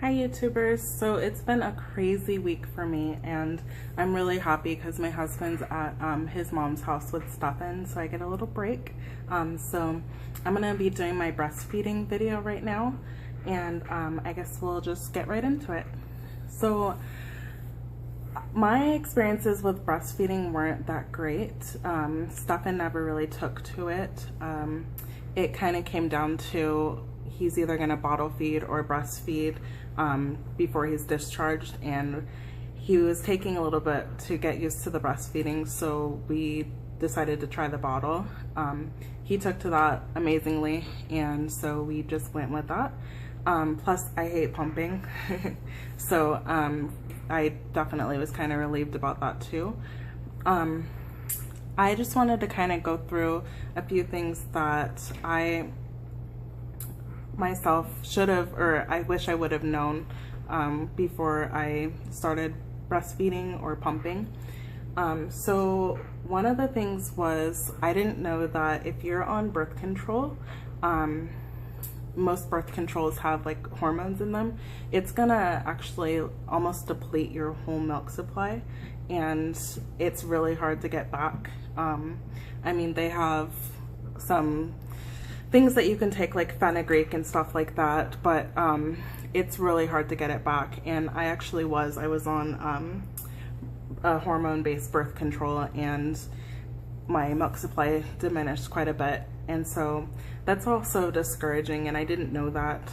Hi YouTubers. So it's been a crazy week for me and I'm really happy because my husband's at his mom's house with Stefan, so I get a little break. So I'm gonna be doing my breastfeeding video right now, and I guess we'll just get right into it. So my experiences with breastfeeding weren't that great. Stefan never really took to it. It kind of came down to he's either gonna bottle feed or breastfeed before he's discharged, and he was taking a little bit to get used to the breastfeeding, so we decided to try the bottle. He took to that amazingly, and so we just went with that. Plus I hate pumping so I definitely was kind of relieved about that too. I just wanted to kind of go through a few things that I myself should have, or I wish I would have known before I started breastfeeding or pumping. So one of the things was I didn't know that if you're on birth control, most birth controls have like hormones in them. It's gonna actually almost deplete your whole milk supply, and it's really hard to get back. I mean, they have some things that you can take like fenugreek and stuff like that, but it's really hard to get it back. And I was on a hormone-based birth control, and my milk supply diminished quite a bit, and so that's also discouraging, and I didn't know that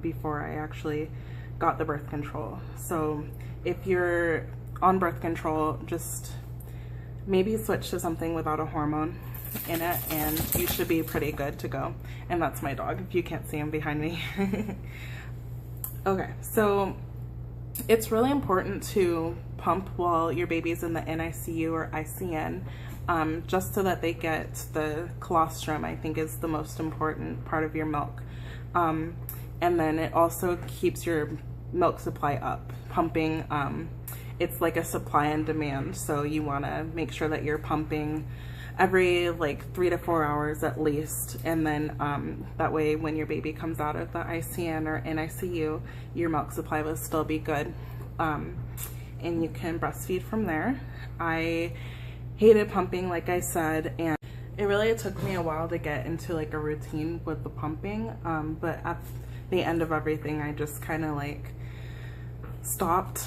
before I actually got the birth control. So if you're on birth control, just maybe switch to something without a hormone in it and you should be pretty good to go. And that's my dog, if you can't see him behind me. Okay, so it's really important to pump while your baby's in the NICU or ICN, just so that they get the colostrum, I think is the most important part of your milk. And then it also keeps your milk supply up. Pumping, it's like a supply and demand, so you want to make sure that you're pumping every like 3 to 4 hours at least, and then that way when your baby comes out of the ICN or NICU, your milk supply will still be good, and you can breastfeed from there. I hated pumping, like I said, and it really took me a while to get into like a routine with the pumping, but at the end of everything I just kind of like stopped,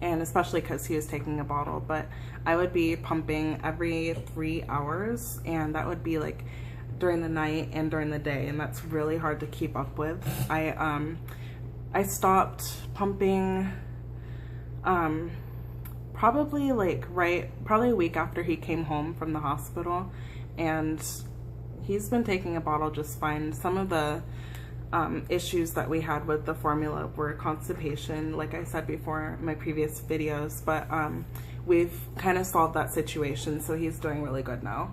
and especially because he was taking a bottle, but I would be pumping every 3 hours, and that would be like during the night and during the day, and that's really hard to keep up with. I stopped pumping probably a week after he came home from the hospital, and he's been taking a bottle just fine. Some of the issues that we had with the formula were constipation, like I said before in my previous videos, but we've kind of solved that situation, so he's doing really good now.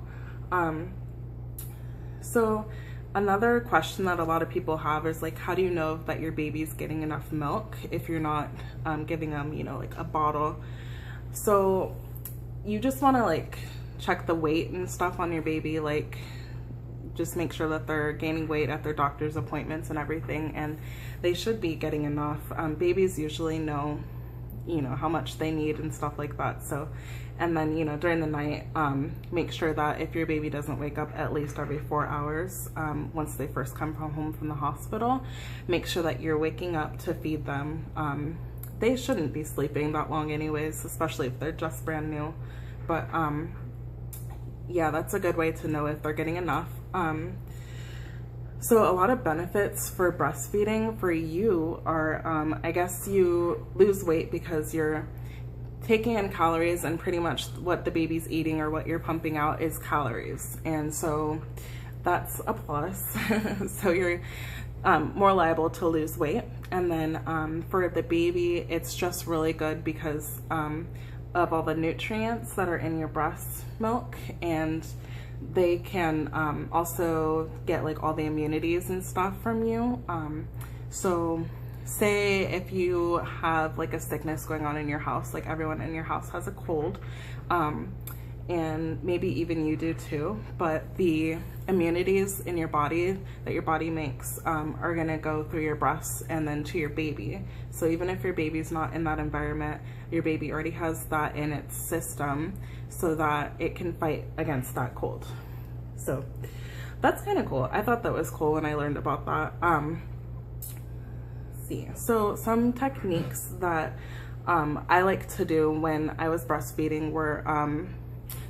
So another question that a lot of people have is like, how do you know that your baby's getting enough milk if you're not giving them, you know, like a bottle? So you just want to like check the weight and stuff on your baby, like just make sure that they're gaining weight at their doctor's appointments and everything, and they should be getting enough. Babies usually know, you know, how much they need and stuff like that. So, and then, you know, during the night, make sure that if your baby doesn't wake up at least every 4 hours, once they first come home from the hospital, make sure that you're waking up to feed them. They shouldn't be sleeping that long anyways, especially if they're just brand new, but yeah, that's a good way to know if they're getting enough. So a lot of benefits for breastfeeding for you are, I guess you lose weight because you're taking in calories, and pretty much what the baby's eating or what you're pumping out is calories. And so that's a plus. So you're more liable to lose weight. And then for the baby, it's just really good because of all the nutrients that are in your breast milk, and they can also get like all the immunities and stuff from you. So say if you have like a sickness going on in your house, like everyone in your house has a cold, and maybe even you do too, but the immunities in your body that your body makes are gonna go through your breasts and then to your baby. So even if your baby's not in that environment, your baby already has that in its system so that it can fight against that cold. So that's kind of cool. I thought that was cool when I learned about that. So some techniques that I like to do when I was breastfeeding were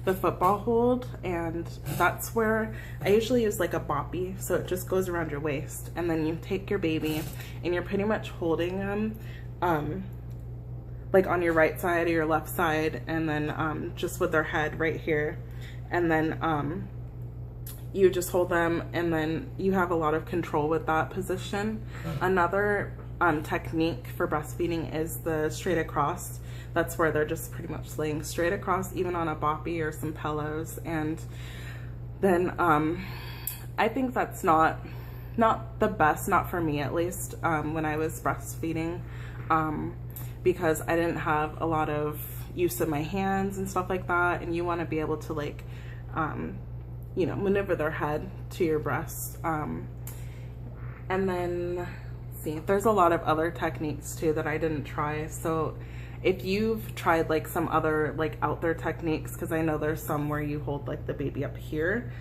the football hold, and that's where I usually use like a boppy, so it just goes around your waist, and then you take your baby and you're pretty much holding them like on your right side or your left side, and then just with their head right here, and then you just hold them, and then you have a lot of control with that position. Another technique for breastfeeding is the straight across. That's where they're just pretty much laying straight across, even on a boppy or some pillows. And then I think that's not the best, not for me at least, when I was breastfeeding, because I didn't have a lot of use of my hands and stuff like that, and you want to be able to like you know, maneuver their head to your breast. And then there's a lot of other techniques too that I didn't try. So if you've tried like some other like out there techniques, because I know there's some where you hold like the baby up here,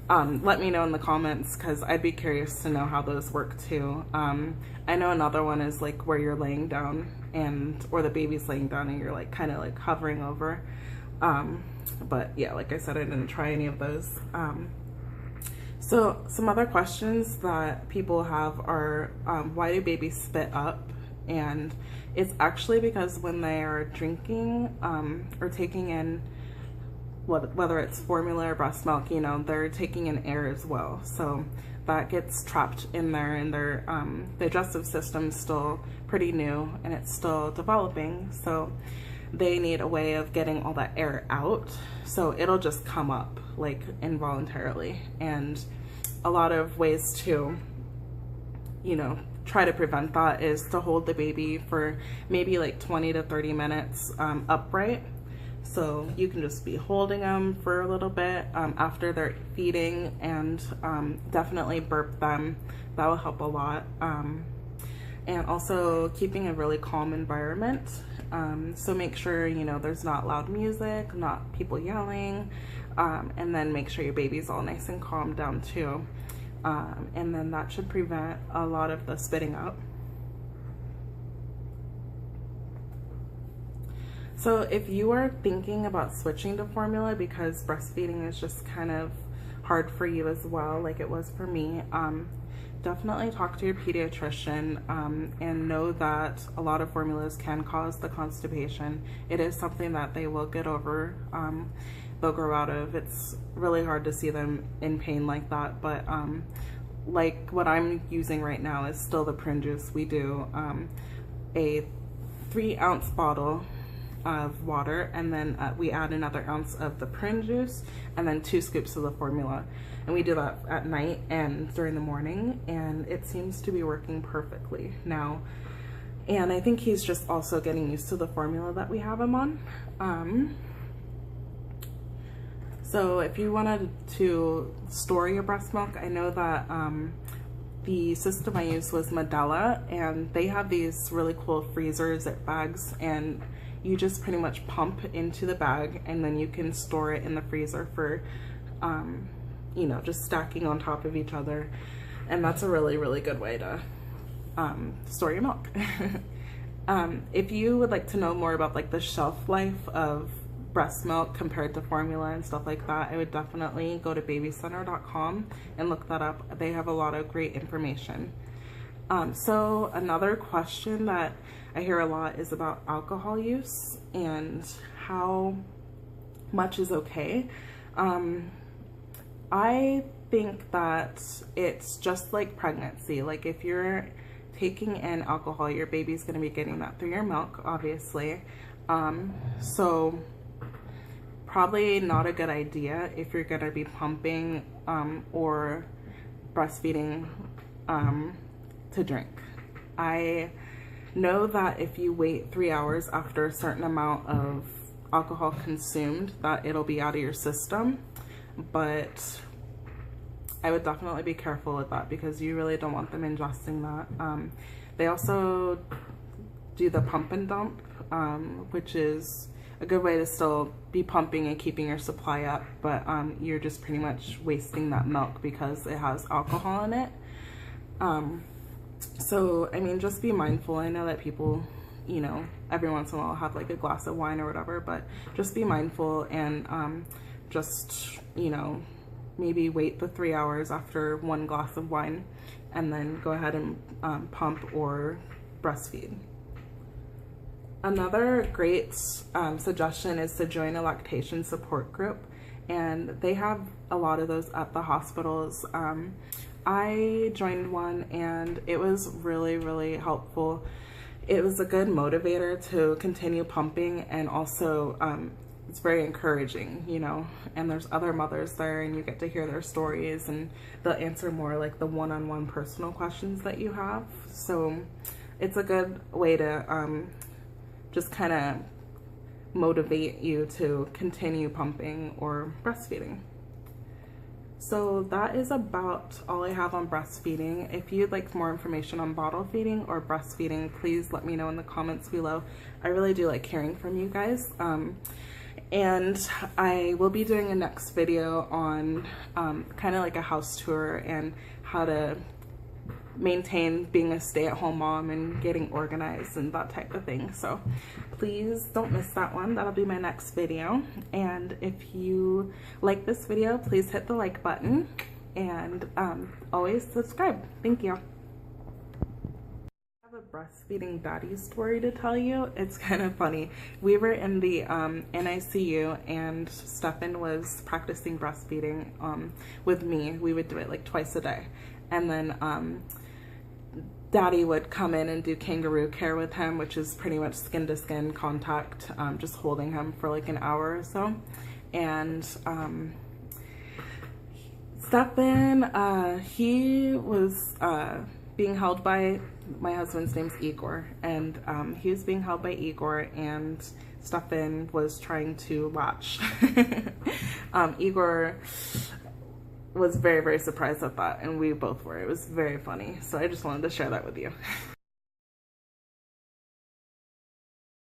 let me know in the comments, because I'd be curious to know how those work too. I know another one is like where you're laying down or the baby's laying down and you're like kind of like hovering over. But yeah, like I said, I didn't try any of those. So some other questions that people have are, why do babies spit up? And it's actually because when they are drinking or taking in, whether it's formula or breast milk, you know, they're taking in air as well. So that gets trapped in there, and their digestive system's still pretty new and it's still developing. So they need a way of getting all that air out. So it'll just come up like involuntarily. And a lot of ways to, you know, try to prevent that is to hold the baby for maybe like 20 to 30 minutes upright. So you can just be holding them for a little bit after they're feeding, and definitely burp them. That will help a lot. And also keeping a really calm environment. So make sure, you know, there's not loud music, not people yelling, and then make sure your baby's all nice and calmed down too. And then that should prevent a lot of the spitting up. So if you are thinking about switching to formula because breastfeeding is just kind of hard for you as well, like it was for me, definitely talk to your pediatrician, and know that a lot of formulas can cause the constipation. It is something that they will get over, they'll grow out of. It's really hard to see them in pain like that, but like what I'm using right now is still the prune juice. We do a 3-ounce bottle of water, and then we add another ounce of the prune juice, and then 2 scoops of the formula. And we do that at night and during the morning, and it seems to be working perfectly now. And I think he's just also getting used to the formula that we have him on. So if you wanted to store your breast milk, I know that the system I used was Medela, and they have these really cool freezers at bags, and you just pretty much pump into the bag, and then you can store it in the freezer for, you know, just stacking on top of each other. And that's a really, really good way to store your milk. If you would like to know more about like the shelf life of breast milk compared to formula and stuff like that, I would definitely go to babycenter.com and look that up. They have a lot of great information. So another question that I hear a lot is about alcohol use and how much is okay. I think that it's just like pregnancy. Like if you're taking in alcohol, your baby's gonna be getting that through your milk, obviously. So probably not a good idea if you're gonna be pumping or breastfeeding to drink. I know that if you wait 3 hours after a certain amount of alcohol consumed that it'll be out of your system, but I would definitely be careful with that because you really don't want them ingesting that. They also do the pump and dump, which is a good way to still be pumping and keeping your supply up, but you're just pretty much wasting that milk because it has alcohol in it. So, I mean, just be mindful. I know that people, you know, every once in a while have like a glass of wine or whatever, but just be mindful and just, you know, maybe wait the 3 hours after one glass of wine and then go ahead and pump or breastfeed. Another great suggestion is to join a lactation support group, and they have a lot of those at the hospitals. I joined one and it was really, really helpful. It was a good motivator to continue pumping, and also it's very encouraging, you know, and there's other mothers there and you get to hear their stories and they'll answer more like the one-on-one personal questions that you have. So it's a good way to just kind of motivate you to continue pumping or breastfeeding. So that is about all I have on breastfeeding. If you'd like more information on bottle feeding or breastfeeding, please let me know in the comments below. I really do like hearing from you guys. And I will be doing a next video on kind of like a house tour and how to maintain being a stay-at-home mom and getting organized and that type of thing. So please don't miss that one. That'll be my next video. And if you like this video, please hit the like button and always subscribe. Thank you. I have a breastfeeding daddy story to tell you. It's kind of funny. We were in the NICU and Stefan was practicing breastfeeding with me. We would do it like twice a day. And then Daddy would come in and do kangaroo care with him, which is pretty much skin to skin contact, just holding him for like an hour or so. And Stefan, he was being held by, my husband's name's Igor, and he was being held by Igor, and Stefan was trying to latch. Igor was very, very surprised at that, and we both were. It was very funny, so I just wanted to share that with you.